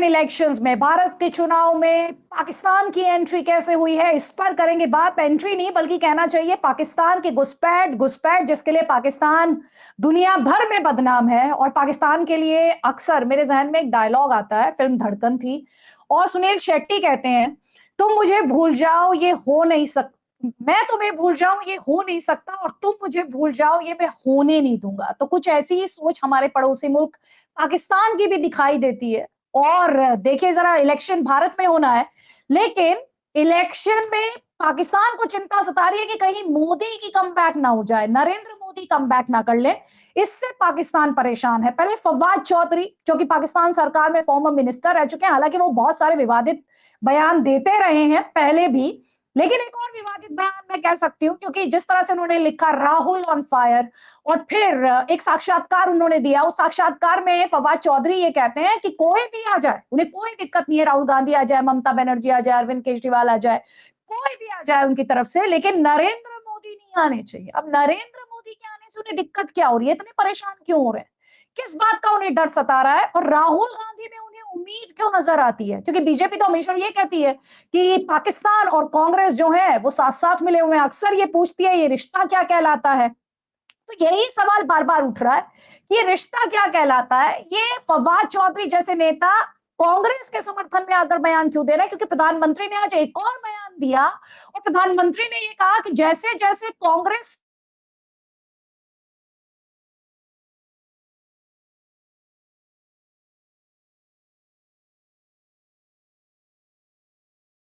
Indian elections में, भारत के चुनाव में पाकिस्तान की एंट्री कैसे हुई है, इस पर करेंगे बात। एंट्री नहीं बल्कि कहना चाहिए पाकिस्तान की घुसपैठ, घुसपैठ जिसके लिए पाकिस्तान दुनिया भर में बदनाम है। और पाकिस्तान के लिए अक्सर मेरे जहन में एक डायलॉग आता है, फिल्म धड़कन थी और सुनील शेट्टी कहते हैं, तुम मुझे भूल जाओ ये हो नहीं सकता, मैं तुम्हें भूल जाऊं ये हो नहीं सकता, और तुम मुझे भूल जाओ ये मैं होने नहीं दूंगा। तो कुछ ऐसी ही सोच हमारे पड़ोसी मुल्क पाकिस्तान की भी दिखाई देती है। और देखिए जरा, इलेक्शन भारत में होना है, लेकिन इलेक्शन में पाकिस्तान को चिंता सता रही है कि कहीं मोदी की कमबैक ना हो जाए, नरेंद्र मोदी कमबैक ना कर ले। इससे पाकिस्तान परेशान है। पहले फवाद चौधरी, जो कि पाकिस्तान सरकार में फॉर्मर मिनिस्टर रह चुके हैं, हालांकि वो बहुत सारे विवादित बयान देते रहे हैं पहले भी, लेकिन एक और विवादित बयान मैं कह सकती हूँ, क्योंकि जिस तरह से उन्होंने लिखा राहुल ऑन फायर, और फिर एक साक्षात्कार उन्होंने दिया, उस साक्षात्कार में फवाद चौधरी ये कहते हैं कि कोई भी आ जाए, उन्हें कोई दिक्कत नहीं है, राहुल गांधी आ जाए, ममता बनर्जी आ जाए, अरविंद केजरीवाल आ जाए, कोई भी आ जाए उनकी तरफ से, लेकिन नरेंद्र मोदी नहीं आने चाहिए। अब नरेंद्र मोदी के आने से उन्हें दिक्कत क्या हो रही है, इतने परेशान क्यों हो रहे हैं, किस बात का उन्हें डर सता रहा है, और राहुल गांधी में उन्हें उम्मीद क्यों नजर आती है? क्योंकि बीजेपी तो हमेशा ये कहती है कि पाकिस्तान और कांग्रेस जो है वो साथ साथ मिले हुए हैं, अक्सर ये पूछती है ये रिश्ता क्या कहलाता है। तो यही सवाल बार बार उठ रहा है कि ये रिश्ता क्या कहलाता है। ये फवाद चौधरी जैसे नेता कांग्रेस के समर्थन में आकर बयान क्यों दे रहे हैं? क्योंकि प्रधानमंत्री ने आज एक और बयान दिया, और प्रधानमंत्री ने ये कहा कि जैसे जैसे कांग्रेस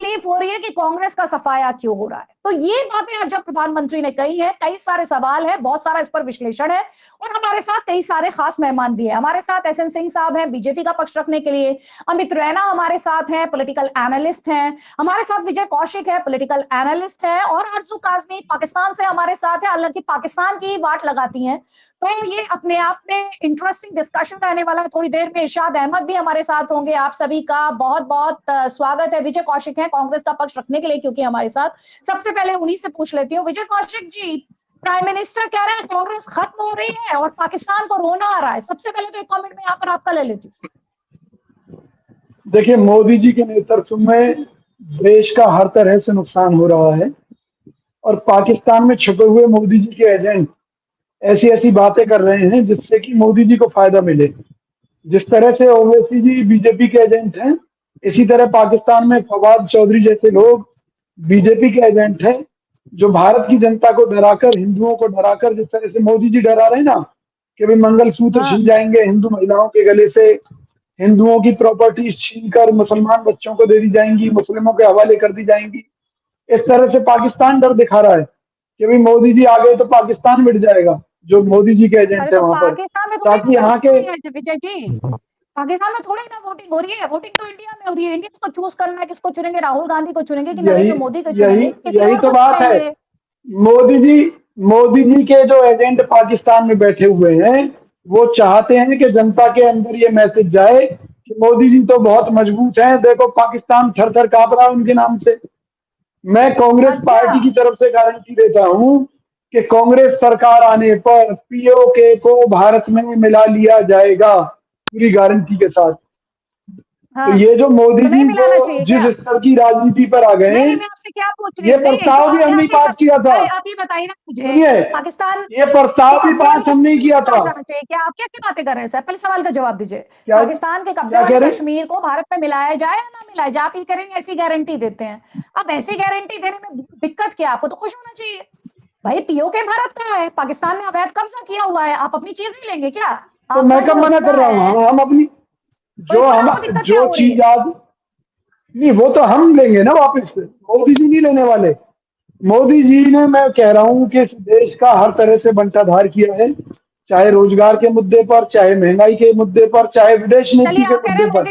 तकलीफ हो रही है कि कांग्रेस का सफाया क्यों हो रहा है। तो ये बातें आज जब प्रधानमंत्री ने कही है, कई सारे सवाल है, बहुत सारा इस पर विश्लेषण है, और हमारे साथ कई सारे खास मेहमान भी है। हमारे साथ एसएन सिंह साहब हैं बीजेपी का पक्ष रखने के लिए, अमित रैना हमारे साथ हैं, पॉलिटिकल एनालिस्ट हैं, हमारे साथ विजय कौशिक है, पॉलिटिकल एनालिस्ट है, और आरजू काजमी पाकिस्तान से हमारे साथ है, हालांकि पाकिस्तान की वाट लगाती हैं। तो ये अपने आप में इंटरेस्टिंग डिस्कशन रहने वाला है। थोड़ी देर में इरशाद अहमद भी हमारे साथ होंगे। आप सभी का बहुत बहुत स्वागत है। विजय कौशिक है कांग्रेस का पक्ष रखने के लिए क्योंकि हमारे साथ। सबसे पहले उन्हीं से पूछ लेती हूँ, विजय कौशिक जी, प्राइम मिनिस्टर कह रहे हैं कांग्रेस खत्म हो रही है और पाकिस्तान को रोना आ रहा है। सबसे पहले तो एक कमेंट में यहाँ पर आपका ले लेती हूँ। देखिए, मोदी जी के नेतृत्व में देश का हर तरह से नुकसान हो रहा है, और पाकिस्तान में छुपे हुए मोदी जी के एजेंट ऐसी ऐसी बातें कर रहे हैं जिससे कि मोदी जी को फायदा मिले। जिस तरह से ओवैसी जी बीजेपी के एजेंट हैं, इसी तरह पाकिस्तान में फवाद चौधरी जैसे लोग बीजेपी के एजेंट हैं, जो भारत की जनता को डराकर, हिंदुओं को डराकर, जिस तरह से मोदी जी डरा रहे हैं ना कि भाई मंगलसूत्र छीन जाएंगे हिंदू महिलाओं के गले से, हिंदुओं की प्रॉपर्टी छीनकर मुसलमान बच्चों को दे दी जाएंगी, मुस्लिमों के हवाले कर दी जाएंगी। इस तरह से पाकिस्तान डर दिखा रहा है कि भाई मोदी जी आ गए तो पाकिस्तान मिट जाएगा, जो मोदी जी के एजेंट है तो वहां पर, पाकिस्तान में ताकि यहाँ के विजय जी, पाकिस्तान में थोड़ी ना वोटिंग हो रही है, वोटिंग तो इंडिया में हो रही है। इंडियंस को चूज करना है किसको चुनेंगे, राहुल गांधी को चुनेंगे कि यही नरेंद्र मोदी को यही चुनेंगे, किसी यही और तो को बात है। चुनेंगे। मोदी जी के जो एजेंट पाकिस्तान में बैठे हुए हैं, वो चाहते हैं कि जनता के अंदर ये मैसेज जाए कि मोदी जी तो बहुत मजबूत हैं, देखो पाकिस्तान थर थर कांप रहा है उनके नाम से। मैं कांग्रेस पार्टी की तरफ से गारंटी देता हूं कि कांग्रेस सरकार आने पर पीओके को भारत में मिला लिया जाएगा, पूरी गारंटी के साथ। तो ये जो मोदी जी जो जिस स्तर की राजनीति पर आ गए हैं, मैं आपसे क्या पूछ रही ये हूँ, प्रस्ताव भी हमने पास किया था। आप ही बताइए ना मुझे, पाकिस्तान ये प्रस्ताव भी पास हमने किया था। क्या आप कैसे बातें कर रहे हैं सर? पहले सवाल का जवाब दीजिए। क्या पाकिस्तान के कब्जे वाले कश्मीर को भारत में मिलाया जाए या ना मिलाया जाए, आप ये करेंगे ऐसी गारंटी देते हैं। अब ऐसी गारंटी देने में दिक्कत क्या? आपको तो खुश होना चाहिए भाई, पीओके भारत का है, पाकिस्तान ने अवैध कब्जा किया हुआ है, आप अपनी चीज नहीं लेंगे क्या? तो मैं कब मना कर रहा हूँ? हम अपनी जो चीज आज नहीं, वो तो हम लेंगे ना वापस, मोदी जी नहीं लेने वाले। मोदी जी ने, मैं कह रहा हूं कि इस देश का हर तरह से बंटाधार किया है, चाहे रोजगार के मुद्दे पर, चाहे महंगाई के मुद्दे पर, चाहे विदेश नीति के मुद्दे पर।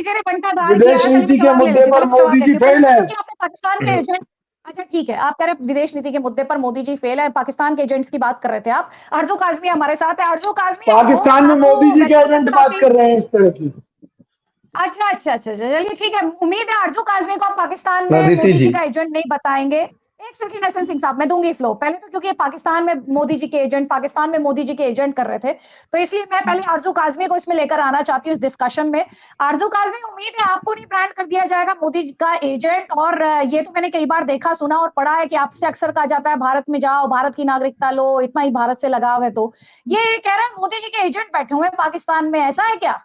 विदेश नीति के मुद्दे पर मोदी जी फेल है। पाकिस्तान के एजेंट, अच्छा ठीक है, आप कह रहे हैं विदेश नीति के मुद्दे पर मोदी जी फेल है, पाकिस्तान के एजेंट्स की बात कर रहे थे आप। आरजू काजमी हमारे साथ है। आरजू काजमी, पाकिस्तान में मोदी जी के एजेंट बात कर रहे हैं इस तरह की। अच्छा, चलिए ठीक है। उम्मीद है आरजू काजमी को आप पाकिस्तान में मोदी जी का एजेंट नहीं बताएंगे। एक सेकंड एसएन सिंह साहब, मैं दूंगी फ्लो। पहले तो क्योंकि पाकिस्तान में मोदी जी के एजेंट, पाकिस्तान में मोदी जी के एजेंट कर रहे थे, तो इसलिए मैं पहले आरजू काजमी को इसमें लेकर आना चाहती हूँ इस डिस्कशन में। आरजू काजमी, उम्मीद है आपको नहीं ब्रांड कर दिया जाएगा मोदी जी का एजेंट। और ये तो मैंने कई बार देखा सुना और पढ़ा है कि आपसे अक्सर कहा जाता है भारत में जाओ, भारत की नागरिकता लो, इतना ही भारत से लगाव है। तो ये कह रहे हैं मोदी जी के एजेंट बैठे हुए हैं पाकिस्तान में, ऐसा है क्या?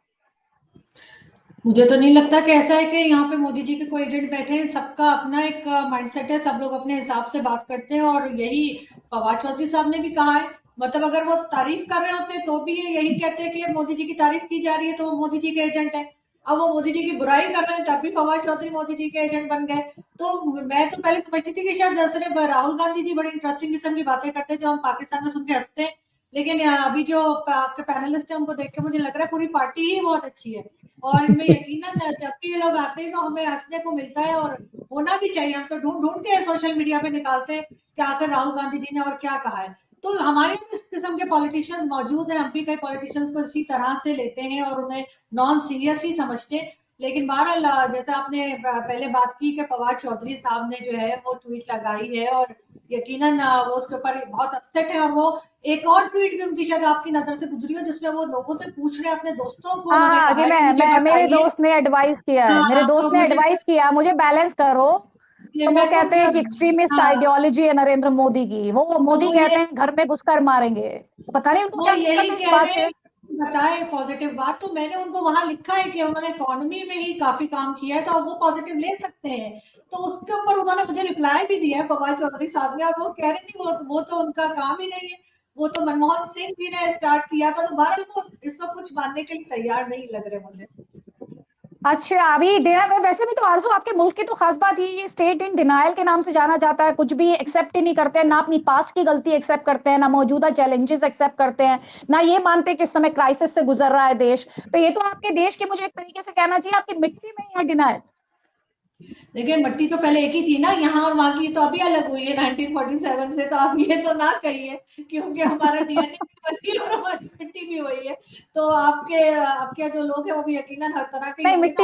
मुझे तो नहीं लगता कि ऐसा है कि यहाँ पे मोदी जी के कोई एजेंट बैठे हैं। सबका अपना एक माइंडसेट है, सब लोग अपने हिसाब से बात करते हैं, और यही फवाद चौधरी साहब ने भी कहा है। मतलब अगर वो तारीफ कर रहे होते तो भी ये यही कहते कि मोदी जी की तारीफ की जा रही है तो वो मोदी जी के एजेंट है। अब वो मोदी जी की बुराई कर रहे हैं तब भी फवाद चौधरी मोदी जी के एजेंट बन गए। तो मैं तो पहले समझती थी कि शायद सिर्फ राहुल गांधी जी बड़ी इंटरेस्टिंग किस्म की बातें करते हैं जो हम पाकिस्तान में सुन के हंसते हैं, लेकिन अभी जो आपके पैनलिस्ट है उनको देख के मुझे लग रहा है पूरी पार्टी ही बहुत अच्छी है। और इनमें यकीनन जब भी ये लोग आते हैं तो हमें हंसने को मिलता है, और होना भी चाहिए। हम तो ढूंढ ढूंढ के सोशल मीडिया पे निकालते हैं कि आखिर राहुल गांधी जी ने और क्या कहा है। तो हमारे इस किस्म के पॉलिटिशियंस मौजूद हैं, हम भी कई पॉलिटिशियंस को इसी तरह से लेते हैं और उन्हें नॉन सीरियस ही समझते हैं। लेकिन बहरहाल जैसे आपने पहले बात की कि फवाद चौधरी साहब ने जो है वो ट्वीट लगाई है, और यकीनन वो उसके ऊपर बहुत अपसेट है। और वो एक और ट्वीट भी उनकी शायद आपकी नजर से गुजरी हो जिसमें वो लोगों से पूछ रहे हैं, अपने दोस्तों को उन्होंने हाँ, कहा कि है कि मुझे मेरे बताइए। दोस्त ने एडवाइस किया है, मेरे हाँ, दोस्त तो ने मुझे एडवाइस किया मुझे बैलेंस करो। ये तो वो मैं कहते कुछ, हैं कि एक्सट्रीमिस्ट हाँ, आइडियोलॉजी है नरेंद्र मोदी की, वो तो मोदी वो कहते ये हैं घर में घुसकर मारेंगे। पता नहीं उनको वो क्या यही दिक्कत है इस कह बात रहे से। हैं, बताए पॉजिटिव बात। तो मैंने उनको वहां लिखा है कि उन्होंने इकोनॉमी में ही काफी काम किया है तो अब वो पॉजिटिव ले सकते हैं। तो उसके ऊपर उन्होंने मुझे रिप्लाई भी दिया है फवाद चौधरी साहब ने, और वो कह रहे नहीं वो तो उनका काम ही नहीं है, वो तो मनमोहन सिंह जी ने स्टार्ट किया था। तो बहरहाल वो इस वक्त कुछ मानने के लिए तैयार नहीं लग रहे मुझे। अच्छा, अभी वैसे भी तो आरजू आपके मुल्क की तो खास बात ये स्टेट इन डिनायल के नाम से जाना जाता है। कुछ भी एक्सेप्ट ही नहीं करते हैं, ना अपनी पास्ट की गलती एक्सेप्ट करते हैं, ना मौजूदा चैलेंजेस एक्सेप्ट करते हैं, ना ये मानते कि इस समय क्राइसिस से गुजर रहा है देश। तो ये तो आपके देश की, मुझे एक तरीके से कहना चाहिए, आपकी मिट्टी में ही है डिनायल। देखिए मट्टी तो पहले एक ही थी ना, यहाँ और वहां की तो अभी अलग हुई है 1947 से। तो आप ये तो ना कहिए, क्योंकि हमारा डीएनए भी वही है और हमारी मिट्टी भी वही है। तो आपके जो लोग हैं वो भी यकीनन हर तरह के ही नहीं, होंगे। तो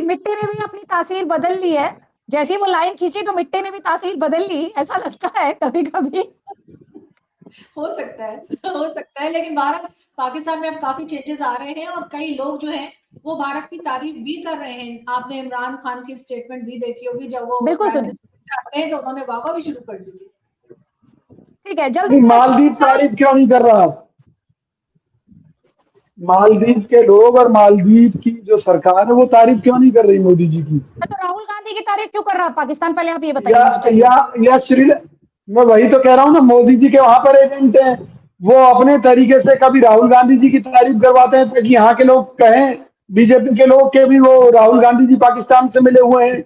मिट्टी ने भी अपनी तासीर बदल ली है। जैसी वो लाइन खींची तो मिट्टी ने भी तासीर बदल ली, ऐसा लगता है कभी कभी। हो सकता है, हो सकता है, लेकिन भारत पाकिस्तान में अब काफी चेंजेस आ रहे हैं और कई लोग जो हैं वो भारत की तारीफ भी कर रहे हैं। आपने इमरान खान की स्टेटमेंट भी देखी होगी, जब वो बिल्कुल प्राइम सुनी। मिनिस्टर आते हैं तो उन्होंने वाह भी शुरू कर दी थी। ठीक है, जल्दी नहीं, से मालदीव पाकिस्तान। तारीफ क्यों नहीं कर रहा? मालदीव के लोग और मालदीव की जो सरकार है वो तारीफ क्यों नहीं कर रही मोदी जी की? तो राहुल गांधी की तारीफ क्यों कर रहा है पाकिस्तान? पहले आप ये बताइए या मुझे, चलिए। या या मैं वही तो कह रहा हूँ ना, मोदी जी के वहां पर एजेंट हैं। वो अपने तरीके से कभी राहुल गांधी जी की तारीफ करवाते हैं ताकि यहाँ के लोग कहें, बीजेपी के लोग के भी वो राहुल गांधी जी पाकिस्तान से मिले हुए हैं।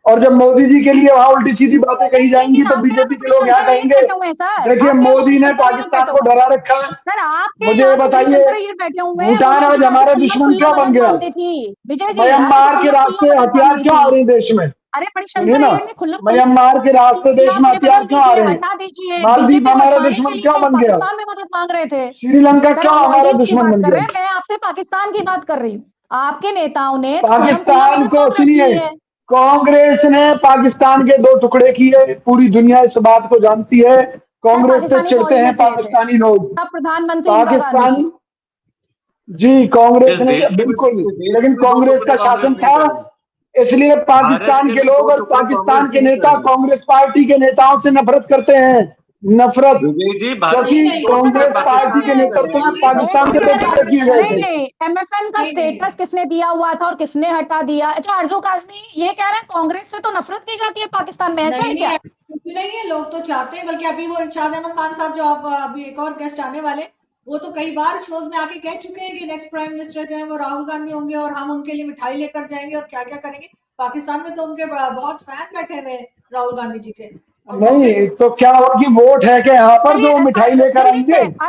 और जब मोदी जी के लिए वहां उल्टी सीधी बातें कही जाएंगी लेकिन तो आपके यहाँ बीजेपी के लोग नोटिशन यहाँ करे ये कहेंगे बैठे हुए हैं सर, देखिए आपके यहाँ मोदी ने नोटिशन करे ये पाकिस्तान बैठे को हुए हैं डरा रखा है। सर, आपके मुझे यहाँ ये नोटिशन बताइए, करे ये बैठे हुए हैं। भूटान उन्होंने आज तो कहा हमारा कि खुल्लम दुश्मन खुल्ला क्यों बन मदद गया? मांगनी थी। विजय जी, आपने म्यांमार तो के खुल्लम खुल्ला रास्ते मदद हथियार मांगनी क्यों आ थी। रहे हैं देश में? अरे सुनिए मणिशंकर ना, अय्यर ने खुल्लम खुल्ला म्यांमार के रास्ते देश किया, में उन्हें हथियार बदल क्यों आ दीजिए, रहे हैं? हटा दीजिए। मालदीव बीजेपी को हमारा हटाने के दुश्मन लिए क्यों वो बन गया? पाकिस्तान में मदद मांग रहे थे। श्रीलंका सर, क्यों आप हमारा मालदीव की दुश्मन बात बन कर रहे गया? हैं, मैं आपसे पाकिस्तान की बात कर रही हूँ। आपके नेताओं ने तो खुल्लम खुल्ला पाकिस्तान मदद को मांग सुनिए, रखी है। कांग्रेस ने पाकिस्तान के दो टुकड़े किए, पूरी दुनिया इस बात को जानती है। सर, कांग्रेस से पाकिस्तानी चिढ़ते फौज ने हैं किए थे, पाकिस्तानी लोग। तब प्रधानमंत्री इंदिरा गांधी पाकिस्तान, थी। जी कांग्रेस इस ने देश के भी बिल्कुल, इस देश लेकिन के भी दो कांग्रेस टुकड़े का कांग्रेस शासन नहीं था, करेगी। इसलिए भारत पाकिस्तान के के भी लोग दो और टुकड़े कांग्रेस पाकिस्तान के नहीं नेता करेगी। कांग्रेस पार्टी के नेताओं से नफरत करते हैं। नफरत, विजय जी, भारत क्योंकि नहीं के नहीं, दो ऐसा टुकड़े कांग्रेस नहीं पार्टी पाकिस्तान के नहीं नेतृत्व में करेगी। कांग्रेस दो पाकिस्तान के टुकड़े दो टुकड़े किए गए नहीं पाकिस्तान थे। नहीं, एमएफएन का नहीं नहीं, स्टेटस किसने दिया हुआ था और किसने हटा दिया? अच्छा, आरजू काजमी ये कह रहे हैं कांग्रेस से तो नफरत की जाती है पाकिस्तान में, ऐसा है नहीं क्या? नहीं, कुछ नहीं है। लोग तो चाहते हैं, बल्कि अभी वो इरशाद अहमद खान साहब जो आप अभी एक और गेस्ट आने वाले, वो तो कई बार शोज में आके कह चुके हैं कि नेक्स्ट प्राइम मिनिस्टर जो है वो राहुल गांधी होंगे और हम उनके लिए मिठाई लेकर जाएंगे और क्या क्या करेंगे। पाकिस्तान में तो उनके बहुत फैन बैठे हुए हैं राहुल गांधी जी के। और वो फिर नहीं तो क्या उनकी वोट है क्या यहाँ पर चलिए, जो वो मिठाई लेकर जल्दी से आएंगे?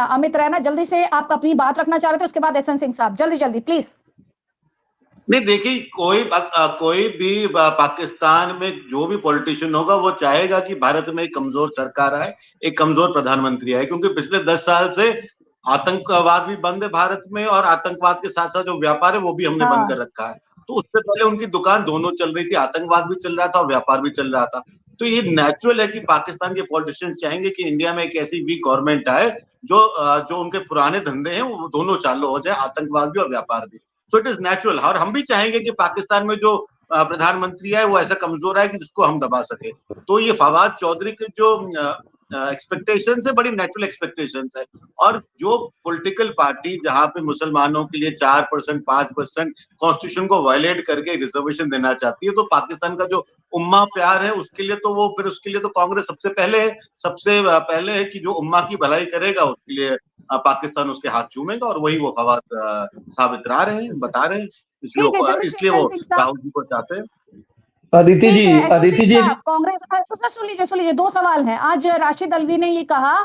अमित रैना जल्दी से, आप अपनी बात रखना चाह रहे थे, उसके बाद एसएन सिंह साहब, जल्दी जल्दी प्लीज। नहीं देखिए, कोई भी पाकिस्तान में जो भी पॉलिटिशियन होगा वो चाहेगा कि भारत में एक कमजोर सरकार आए, एक कमजोर प्रधानमंत्री आए, क्योंकि पिछले 10 साल से आतंकवाद भी बंद है भारत में और आतंकवाद के साथ साथ जो व्यापार है वो भी हमने बंद हाँ, कर रखा है। तो उससे पहले उनकी दुकान दोनों चल रही थी, आतंकवाद भी चल रहा था और व्यापार भी चल रहा था। तो ये नेचुरल है कि पाकिस्तान के पॉलिटिशियन चाहेंगे कि इंडिया में एक ऐसी वीक गवर्नमेंट आए जो उनके पुराने धंधे हैं वो दोनों चालू हो जाए, आतंकवाद भी और व्यापार भी। So it is natural. और हम भी चाहेंगे कि पाकिस्तान में जो प्रधानमंत्री है वो ऐसा कमजोर है कि जिसको हम दबा सके। तो ये फवाद चौधरी के जो एक्सपेक्टेशन है बड़ी नेचुरल एक्सपेक्टेशन है। और जो पॉलिटिकल पार्टी जहां पे मुसलमानों के लिए 4% 5% कॉन्स्टिट्यूशन को वायलेट करके रिजर्वेशन देना चाहती है, तो पाकिस्तान का जो उम्मा प्यार है उसके लिए तो वो फिर उसके लिए तो कांग्रेस सबसे पहले है कि जो उम्मा की भलाई करेगा उसके लिए पाकिस्तान उसके हाथ चूमेगा। और वही वो फवाद साहब इतरा रहे हैं, बता रहे हैं, इसलिए वो राहुल जी को चाहते हैं। अदिति जी कांग्रेस सुन लीजिए 2 सवाल हैं। आज राशिद अल्वी ने ये कहा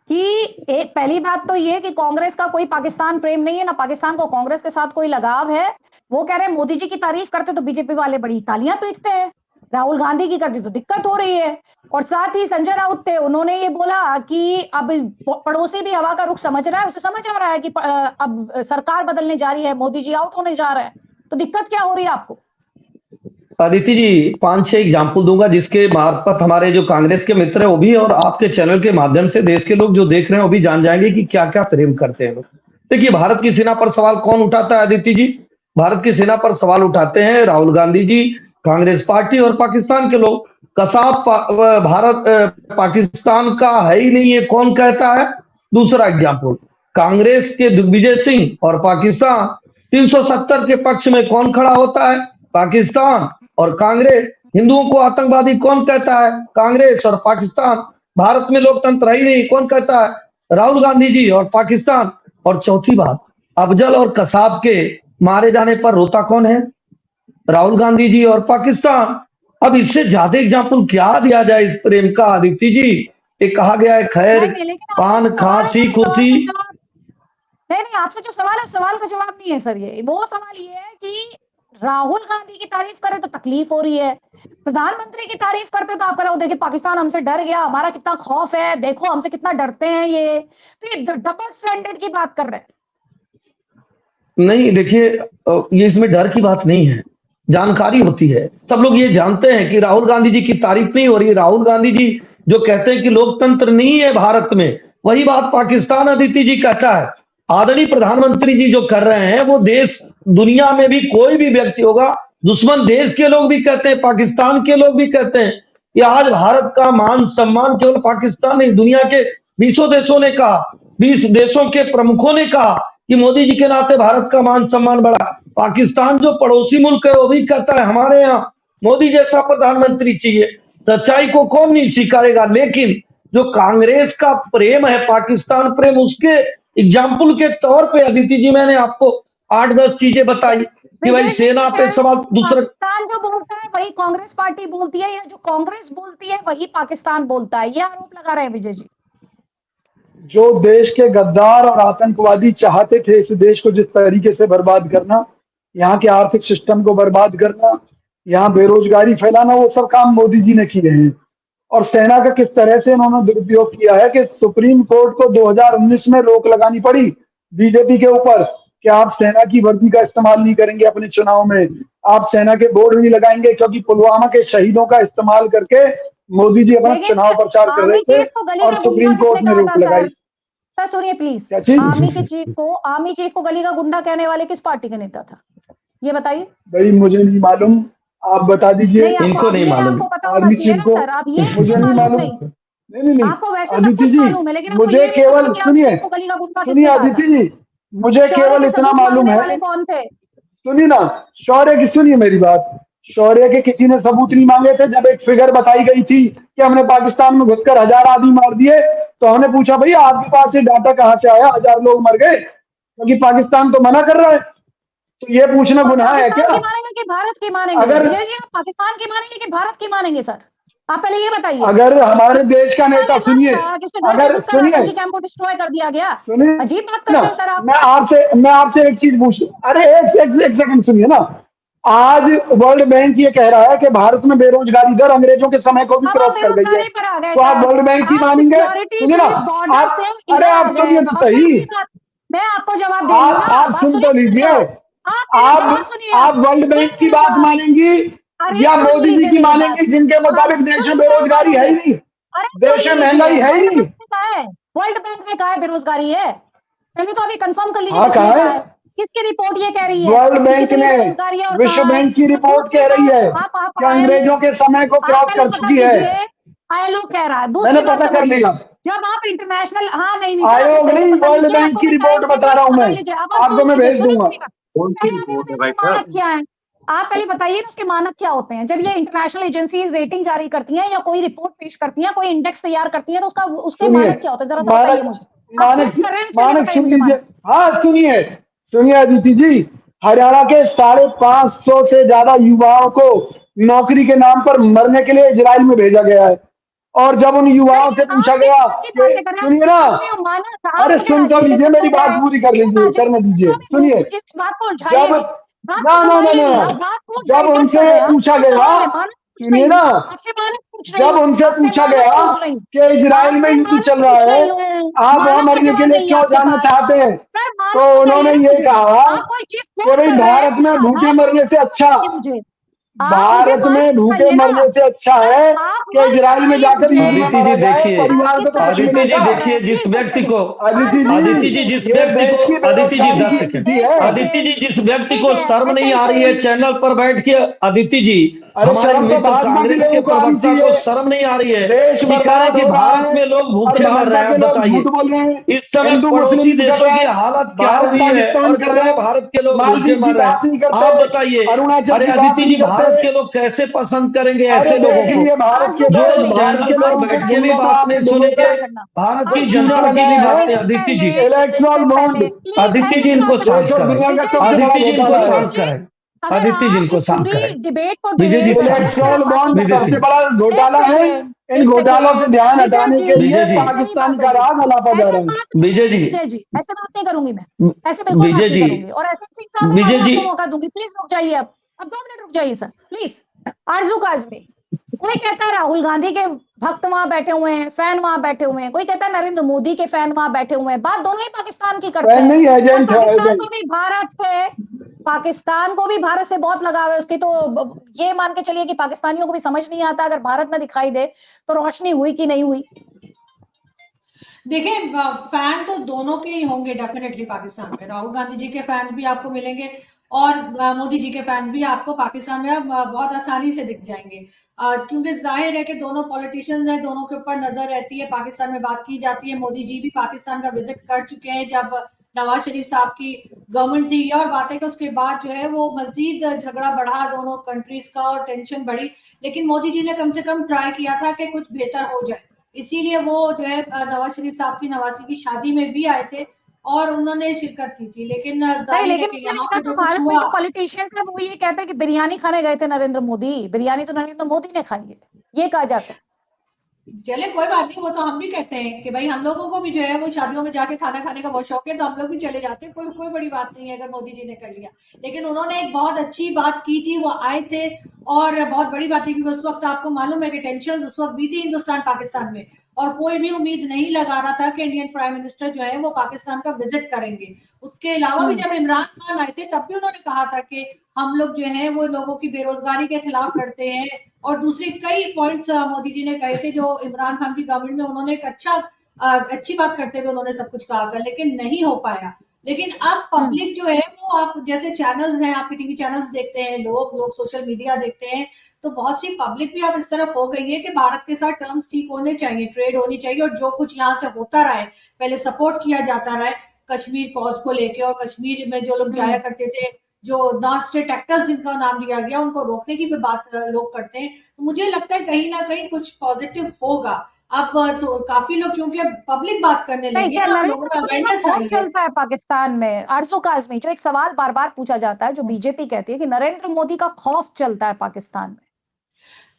कि एक पहली बात तो ये कि कांग्रेस का कोई पाकिस्तान प्रेम नहीं है, ना पाकिस्तान को कांग्रेस के साथ कोई लगाव है। वो कह रहे हैं मोदी जी की तारीफ करते तो बीजेपी वाले बड़ी तालियां पीटते हैं, राहुल गांधी की करते तो दिक्कत हो रही है। और साथ ही संजय राउत थे, उन्होंने ये बोला कि अब पड़ोसी भी हवा का रुख समझ रहा है, उसे समझ आ रहा है कि अब सरकार बदलने जा रही है, मोदी जी आउट होने जा रहे हैं, तो दिक्कत क्या हो रही है आपको? अदिति जी 5-6 एग्जाम्पल दूंगा जिसके मार्फत हमारे जो कांग्रेस के मित्र है वो भी और आपके चैनल के माध्यम से देश के लोग जो देख रहे हैं वो भी जान जाएंगे कि क्या क्या प्रेम करते हैं लोग। देखिए, भारत की सेना पर सवाल कौन उठाता है अदिति जी? भारत की सेना पर सवाल उठाते हैं राहुल गांधी जी, कांग्रेस पार्टी और पाकिस्तान के लोग। कसाब भारत पाकिस्तान का है ही नहीं है, कौन कहता है? दूसरा एग्जाम्पल, कांग्रेस के दिग्विजय सिंह और पाकिस्तान 370 के पक्ष में कौन खड़ा होता है? पाकिस्तान और कांग्रेस। हिंदुओं को आतंकवादी कौन कहता है? कांग्रेस और पाकिस्तान। भारत में लोकतंत्र है ही नहीं, कौन कहता है? राहुल गांधी जी और पाकिस्तान। और चौथी बात, अफजल और कसाब के मारे जाने पर रोता कौन है? राहुल गांधी जी और पाकिस्तान। अब इससे ज्यादा एग्जाम्पल क्या दिया जाए इस प्रेम का अदिति जी? ये कहा गया है खैर पान खांसी खुशी। नहीं, आपसे जो सवाल है सवाल का जवाब नहीं है सर। ये वो सवाल ये है कि राहुल गांधी की तारीफ करे तो तकलीफ हो रही है, प्रधानमंत्री की तारीफ करते तो आप कह रहे हो देखिए पाकिस्तान हमसे डर गया, हमारा कितना खौफ है, देखो हमसे कितना डरते हैं ये। तो ये डबल स्टैंडर्ड की बात कर रहे हैं। नहीं, देखिए ये इसमें डर की बात नहीं है, जानकारी होती है। सब लोग ये जानते हैं कि राहुल गांधी जी की तारीफ नहीं हो रही। राहुल गांधी जी जो कहते हैं कि लोकतंत्र नहीं है भारत में, वही बात पाकिस्तान अदिति जी कहता है। आदरणीय प्रधानमंत्री जी जो कर रहे हैं वो देश दुनिया में भी कोई भी व्यक्ति होगा, दुश्मन देश के लोग भी कहते हैं, पाकिस्तान के लोग भी कहते हैं कि आज भारत का मान सम्मान केवल पाकिस्तान नहीं, दुनिया के 20 देशों ने कहा, 20 देशों के प्रमुखों ने कहा कि मोदी जी के नाते भारत का मान सम्मान बढ़ा। पाकिस्तान जो पड़ोसी मुल्क है वो भी कहता है हमारे यहाँ मोदी जैसा प्रधानमंत्री चाहिए। सच्चाई को कौन नहीं स्वीकारेगा? लेकिन जो कांग्रेस का प्रेम है, पाकिस्तान प्रेम, उसके एग्जाम्पल के तौर पे अदिति जी मैंने आपको 8-10 चीजें बताई कि भाई सेना पे सवाल। दूसरा, पाकिस्तान जो बोलता है वही कांग्रेस पार्टी बोलती है, या जो कांग्रेस बोलती है वही पाकिस्तान बोलता है, ये आरोप लगा रहे हैं विजय जी। जो देश के गद्दार और आतंकवादी चाहते थे इस देश को जिस तरीके से बर्बाद करना, यहाँ के आर्थिक सिस्टम को बर्बाद करना, यहाँ बेरोजगारी फैलाना, वो सब काम मोदी जी ने किए हैं। और सेना का किस तरह से इन्होंने दुरुपयोग किया है कि सुप्रीम कोर्ट को 2019 में रोक लगानी पड़ी बीजेपी के ऊपर कि आप सेना की वर्दी का इस्तेमाल नहीं करेंगे अपने चुनाव में, आप सेना के बोर्ड नहीं लगाएंगे, क्योंकि पुलवामा के शहीदों का इस्तेमाल करके मोदी जी अपना चुनाव प्रचार कर रहे थे और सुप्रीम कोर्ट ने रोक लगाई। सर सुनिए प्लीज, आर्मी चीफ को गली का गुंडा कहने वाले किस पार्टी का नेता था, ये बताइए। भाई मुझे नहीं मालूम, आप बता दीजिए। इनको नहीं मालूम, आर्मी चीफ को मुझे नहीं मालूम। नहीं आपको वैसे आदित्य जी, मुझे केवल सुनिए आदित्य जी, मुझे केवल इतना मालूम है, कौन थे? सुनिए ना, शौर्य की सुनिए मेरी बात। शौर्य के किसी ने सबूत नहीं मांगे थे। जब एक फिगर बताई गई थी कि हमने पाकिस्तान में घुसकर 1000 आदमी मार दिए, तो हमने पूछा भाई आपके पास ये डाटा कहाँ से आया, 1000 लोग मर गए? क्योंकि पाकिस्तान तो मना कर रहा है। तो ये पूछना गुनाह है क्या? कि भारत की मानेंगे? अगर आप पाकिस्तान की मानेंगे कि भारत की मानेंगे? सर आप पहले ये बताइए। अगर हमारे देश का नेता, सुनिए, अगर सुनिए, कैंप को डिस्ट्रॉय कर दिया गया, सुनिए, अजीब बात करते हैं सर आप। मैं आपसे एक चीज पूछ, अरे एक सेकंड सुनिए ना। आज वर्ल्ड बैंक ये कह रहा है कि भारत में बेरोजगारी दर अंग्रेजों के समय को भी क्रॉस कर गई है। तो आप वर्ल्ड बैंक की मानेंगे? सुनिए ना, अरे आप सुनिए तो सही, मैं आपको जवाब दूंगा। आप सुन तो लीजिए, आप मेरा जवाब सुनिए। आप वर्ल्ड बैंक की बात मानेंगी अरे या सुन मोदी जी लीजिए की मेरी मानेंगी, बात। जिनके मुताबिक देश में कौन सा बेरोजगारी है ही मानेंगे? नहीं, अरे देश में सुन महंगाई लीजिए, है ही वर्ल्ड नहीं। बैंक में कहा है, वर्ल्ड बैंक में कहा है बेरोजगारी है? पहले तो अभी कंफर्म कर लीजिए हाँ किसने कहा कहा है, है, किसकी रिपोर्ट ये कह रही है वर्ल्ड कि बैंक कितनी ने, बेरोजगारी है और विश्व कहाँ है? बैंक की और रिपोर्ट दूसरी कह रही है बात, आप कि आईएलओ, अंग्रेजों के समय को आप क्रॉस पहले कर पता चुकी है। कीजिए, आईएलओ कह रहा है। मैंने दूसरी बात पता कर समझिए, लिया, जब आप इंटरनेशनल, हाँ नहीं सर, आपने आयोग सही से नहीं पता नहीं वर्ल्ड किया, बैंक आपको की मैं टाइम रिपोर्ट देती बता हूँ, रहा हूं आप मैं, पकड़ लीजिए। अब आप आपको सुन मैं लीजिए, भेज सुनिए दूंगा। मेरी बात। कौन सी पहले आप ये रिपोर्ट है बताइए भाई उसके मानक साहब? क्या है। आप पहले बताइए ना उसके मानक क्या होते हैं। जब ये इंटरनेशनल एजेंसीज रेटिंग जारी करती हैं या कोई रिपोर्ट पेश करती हैं, कोई इंडेक्स तैयार करती हैं, तो उसका उसके सुनिए, मानक क्या होते हैं, जरा सा बताइए मानक, मुझे। आप खुद मानक, करेंटली मानक बताइए सुन मुझे लीजिए। मानक। हाँ सुनिए, सुनिए अदिति जी, हरियाणा के 550 से ज्यादा युवाओं को नौकरी के नाम पर मरने के लिए इजराइल में भेजा गया है। और जब उन सर युवाओं ये से आप पूछा किस गया बात की कि, बातें कर रहे हैं? सुनिए आपसे ना, पूछ रही हूँ मानक। आप अरे तो क्या सुन तो राजनीतिक लीजिए, मेरी लोग बात हैं, पूरी कर लीजिए, करने दीजिए, सुनिए। इस बात को उलझाइए जब, नहीं, बात ना को ना ना घुमाइए नहीं, ना, आप बात को जब डाइवर्ट कर उनसे रहे हैं। पूछा आपसे गया, सवाल है, मानक पूछ सुनिए रही ना, हूँ, आपसे मानक पूछ रही जब हूँ, उनसे आपसे पूछा मानक गया पूछ रही हूँ, कि इजराइल में आपसे युद्ध मानक चल रहा पूछ है, रही हूँ, आप वहां मानक का मरने के जवाब लिए नहीं है क्यों आपके जाना पास। चाहते हैं, सर तो मानक उन्होंने बताइए ना ये मुझे। कहा आप कोई चीज कि कोट भाई कर रहे हैं, भारत में उसका भूखे आधार मरने से मानक अच्छा, बताइए मुझे। आप मुझे भारत मानक में भूखे बताइए ना। मरने से अच्छा सर है आप कि मानक इजराइल में बताइए जाकर मुझे। युद्ध में आदित्य जी मारा जाए, देखिए, आप परिवार किस को तो तरह कुछ की आदित्य जी बातें मिलेगा। कर रहे हैं, देखिए, जिस प्लीज व्यक्ति को, अदिति आदित्य जी, जी सुनिए। जिस ये व्यक्ति को, देश की आदित्य जी बेरोजगारी 10 की सेकंड, स्थिति एक है। आदित्य जी सेकंड, जिस व्यक्ति ठीक को है, शर्म ऐसे नहीं ही आ रही है करें। चैनल पर बैठ के, आदित्य जी, अरे हमारे शर्म तो मित्र भाजपा के कांग्रेस के लोगों को आनी प्रवक्ता को चाहिए। शर्म नहीं आ रही है देश कि कह रहे हैं बर्बाद कि हो रहा भारत है में लोग और भूखे मर रहे भाजपा हैं। के आप लोग झूठ बताइए, बोल रहे हैं, इस समय हिंदू पड़ोसी मुस्लिम कर देशों रहे की हैं, हालत क्या भारत हुई है पाकिस्तान और कर कह रहे रहे हैं हैं, भारत के लोग भूखे मालदीव की मर रहे बात हैं। नहीं करते, आप बताइए, अरुणाचल अरे की बात आदित्य नहीं जी, भारत करते। के लोग कैसे पसंद करेंगे अरे ऐसे लोगों देख को लिए भारत के, आरजू जो काजमी, भारत चैनल के पर लोगों को बैठ के भी गुंडों बात का, नहीं डुबो सुनेंगे, कर करना। भारत की आरजू चूना जनता काजमी, की भी लगाया बात है, नहीं। एक दिन आदित्य जी, पहले, एक इलेक्ट्रॉल दिन बॉन्ड। पहले, प्लीज आदित्य ऐसे जी नहीं इनको बात शांत देश और करें। करें, दुनिया का विजय सबसे जी, बड़ा आदित्य जी इनको घोटाला है। विजय शांत जी, करें, अगर आदित्य जी आप इनको इस शांत पूरी करें, डिबेट को विजय जी शांत करें, इलेक्ट्रॉल बॉन्ड विजय सबसे जी, बड़ा एक घोटाला है। सेकेंड, इन एक घोटालों से सेकेंड, ध्यान विजय हटाने जी, के लिए विजय जी, ऐसे नहीं पाकिस्तान बात का होगी, राग अलापा जा ऐसे रहा है। बात नहीं विजय करूंगी जी, विजय जी, ऐसे बात नहीं करूंगी मैं, ऐसे बिल्कुल बात विजय नहीं जी, करूंगी। और ऐसे सिंह साहब में विजय मैं जी, आपको मौका दूंगी, प्लीज रुक जाइए। अब 2 मिनट रुक जाइए सर, प्लीज। आरजू काजमी, कोई कहता है राहुल गांधी के भक्त वहां बैठे हुए हैं, फैन वहां बैठे हुए हैं, कोई कहता है नरेंद्र मोदी के फैन वहां बैठे हुए हैं। बात दोनों ही पाकिस्तान की करते फैन हैं। नहीं, और एजेंट है, पाकिस्तान एजेंट। को भी भारत से, पाकिस्तान को भी भारत से बहुत लगाव है उसकी। तो ये मान के चलिए कि पाकिस्तानियों को भी समझ नहीं आता, अगर भारत में दिखाई दे तो रोशनी हुई कि नहीं हुई। देखिए, फैन तो दोनों के ही होंगे डेफिनेटली पाकिस्तान में। राहुल गांधी जी के फैन भी आपको मिलेंगे और मोदी जी के फैन भी आपको पाकिस्तान में अब बहुत आसानी से दिख जाएंगे, क्योंकि जाहिर है कि दोनों पॉलिटिशियंस हैं, दोनों के ऊपर नजर रहती है, पाकिस्तान में बात की जाती है। मोदी जी भी पाकिस्तान का विजिट कर चुके हैं जब नवाज शरीफ साहब की गवर्नमेंट थी, और बातें कि उसके बाद जो है वो मजीद झगड़ा बढ़ा दोनों कंट्रीज का और टेंशन बढ़ी। लेकिन मोदी जी ने कम से कम ट्राई किया था कि कुछ बेहतर हो जाए, इसीलिए वो जो है नवाज शरीफ साहब की नवासी की शादी में भी आए थे और उन्होंने शिरकत की थी। लेकिन नहीं, जाहिर है लेकिन कि मुझे यहाँ लगता है पे तो जो कुछ भारत में हुआ, जो पॉलिटिशियंस है वो ये कहते हैं कि बिरयानी खाने गए थे नरेंद्र मोदी, बिरयानी तो नरेंद्र मोदी ने खाई है, ये कहा जाता है। चले कोई बात नहीं, वो तो हम भी कहते हैं कि भाई हम लोगों को भी जो है वो शादियों में जाके खाना खाने का बहुत शौक है, तो हम लोग भी चले जाते हैं, कोई कोई बड़ी बात नहीं है अगर मोदी जी ने कर लिया। लेकिन उन्होंने एक बहुत अच्छी बात की थी, वो आए थे और बहुत बड़ी बात थी, क्योंकि उस वक्त आपको मालूम है कि टेंशन उस वक्त भी थी हिंदुस्तान पाकिस्तान में, और कोई भी उम्मीद नहीं लगा रहा था कि इंडियन प्राइम मिनिस्टर जो है वो पाकिस्तान का विजिट करेंगे। उसके अलावा भी जब इमरान खान आए थे तब भी उन्होंने कहा था कि हम लोग जो है वो लोगों की बेरोजगारी के खिलाफ लड़ते हैं, और दूसरी कई पॉइंट्स मोदी जी ने कहे थे जो इमरान खान की गवर्नमेंट में उन्होंने एक अच्छी बात करते हुए उन्होंने सब कुछ कहा था, लेकिन नहीं हो पाया। लेकिन अब पब्लिक जो है वो, आप जैसे चैनल्स हैं, आपके टीवी चैनल्स देखते हैं लोग लोग सोशल मीडिया देखते हैं, तो बहुत सी पब्लिक भी अब इस तरफ हो गई है कि भारत के साथ टर्म्स ठीक होने चाहिए, ट्रेड होनी चाहिए, और जो कुछ यहाँ से होता रहा है पहले सपोर्ट किया जाता रहा है कश्मीर कॉज को लेके, और कश्मीर में जो लोग जाया करते थे, जो नॉन स्टेट एक्टर्स जिनका नाम लिया गया, उनको रोकने की भी बात लोग करते हैं। तो मुझे लगता है कहीं ना कहीं कुछ पॉजिटिव होगा। अब तो काफी लोग, क्योंकि पब्लिक बात करने नहीं, लगी क्या है, अब लोगों नरेंद्र में मोदी का अवेयरनेस खौफ आई है। चलता है पाकिस्तान में? आरजू काजमी, जो एक सवाल बार बार पूछा जाता है, जो बीजेपी कहती है कि नरेंद्र मोदी का खौफ चलता है पाकिस्तान में।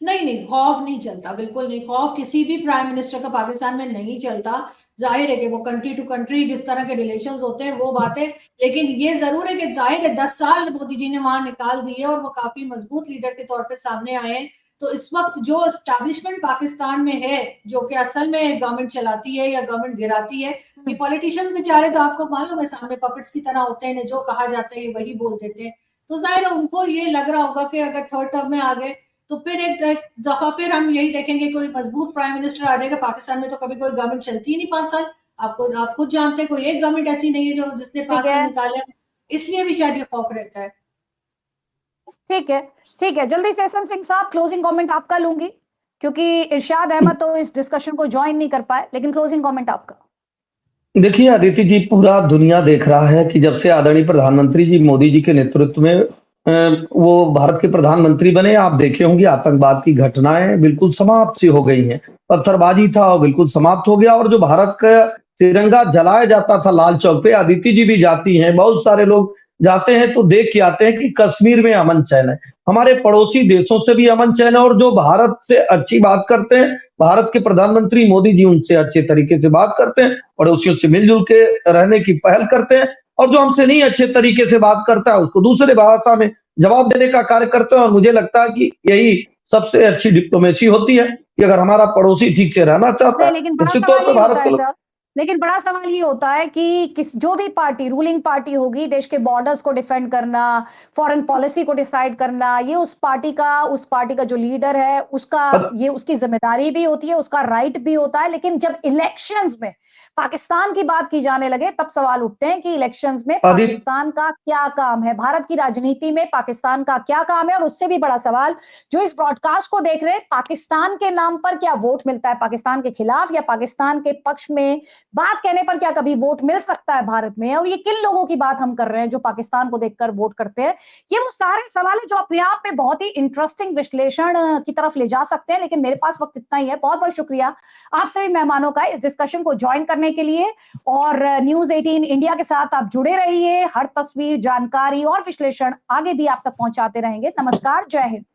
नहीं नहीं, खौफ नहीं चलता, बिल्कुल नहीं, खौफ किसी भी प्राइम मिनिस्टर का पाकिस्तान में नहीं चलता। जाहिर है कि वो कंट्री टू कंट्री जिस तरह के रिलेशंस होते हैं वो बात है, लेकिन ये जरूर है कि जाहिर है 10 साल मोदी जी ने वहां निकाल दिए और वो काफी मजबूत लीडर के तौर पे सामने आए हैं, तो इस वक्त जो एस्टैब्लिशमेंट पाकिस्तान में है, जो कि असल में गवर्नमेंट चलाती है या गवर्नमेंट गिराती है, ये पॉलिटिशियंस बेचारे तो आपको मालूम है सामने पपेट्स की तरह होते हैं, जो कहा जाता है वही बोल देते हैं। तो जाहिर है उनको ये लग रहा होगा कि अगर थर्ड टर्म में आ गए तो फिर एक दफा फिर हम यही देखेंगे कोई मजबूत प्राइम मिनिस्टर आ जाएगा। पाकिस्तान में तो कभी कोई गवर्नमेंट चलती ही नहीं 5 साल, आप खुद जानते हैं, कोई एक गवर्नमेंट ऐसी नहीं है जो जिसने 5 साल निकाले, इसलिए भी शायद ये खौफ रहता है। ठीक है, ठीक है, जल्दी से एहसन सिंह साहब क्लोजिंग कमेंट आपका लूंगी, क्योंकि इरशाद अहमद तो इस डिस्कशन को ज्वाइन नहीं कर पाए, लेकिन क्लोजिंग कमेंट आपका। देखिए अदिति जी, पूरा दुनिया देख रहा है कि जब से आदरणीय प्रधानमंत्री जी मोदी जी के नेतृत्व में वो भारत के प्रधानमंत्री बने, आप देखे होंगे आतंकवाद की घटनाएं बिल्कुल समाप्त सी हो गई हैं। पत्थरबाजी था वो बिल्कुल समाप्त हो गया, और जो भारत का तिरंगा जलाया जाता था लाल चौक पे, अदिति जी भी जाती हैं, बहुत सारे लोग जाते हैं तो देख के आते हैं कि कश्मीर में अमन चैन है, हमारे पड़ोसी देशों से भी अमन चैन है, और जो भारत से अच्छी बात करते हैं, भारत के प्रधानमंत्री मोदी जी उनसे अच्छे तरीके से बात करते हैं, पड़ोसियों से मिलजुल के रहने की पहल करते हैं, और जो हमसे नहीं अच्छे तरीके से बात करता है उसको दूसरे भाषा में जवाब देने का कार्य करते हैं। और मुझे लगता है कि यही सबसे अच्छी डिप्लोमेसी होती है कि अगर हमारा पड़ोसी ठीक से रहना चाहता है, लेकिन बड़ा निश्चित तौर सवाल पर ये भारत होता के है लोग सर, लेकिन बड़ा सवाल ये होता है कि किस जो भी पार्टी रूलिंग पार्टी होगी, देश के बॉर्डर्स को डिफेंड करना, फॉरेन पॉलिसी को डिसाइड करना, ये उस पार्टी का जो लीडर है उसका, ये उसकी जिम्मेदारी भी होती है, उसका राइट भी होता है। लेकिन जब इलेक्शंस में पाकिस्तान की बात की जाने लगे, तब सवाल उठते हैं कि इलेक्शंस में पाकिस्तान का क्या काम है, भारत की राजनीति में पाकिस्तान का क्या काम है। और उससे भी बड़ा सवाल, जो इस ब्रॉडकास्ट को देख रहे हैं, पाकिस्तान के नाम पर क्या वोट मिलता है पाकिस्तान के खिलाफ, या पाकिस्तान के पक्ष में बात कहने पर क्या कभी वोट मिल सकता है भारत में? और ये किन लोगों की बात हम कर रहे हैं जो पाकिस्तान को देखकर वोट करते हैं? ये वो सारे सवाल है जो अपने आप में बहुत ही इंटरेस्टिंग विश्लेषण की तरफ ले जा सकते हैं। लेकिन मेरे पास वक्त इतना ही है। बहुत बहुत शुक्रिया आप सभी मेहमानों का इस डिस्कशन को ज्वाइन करने के लिए, और न्यूज़ 18 इंडिया के साथ आप जुड़े रहिए। हर तस्वीर, जानकारी और विश्लेषण आगे भी आप तक पहुंचाते रहेंगे। नमस्कार, जय हिंद।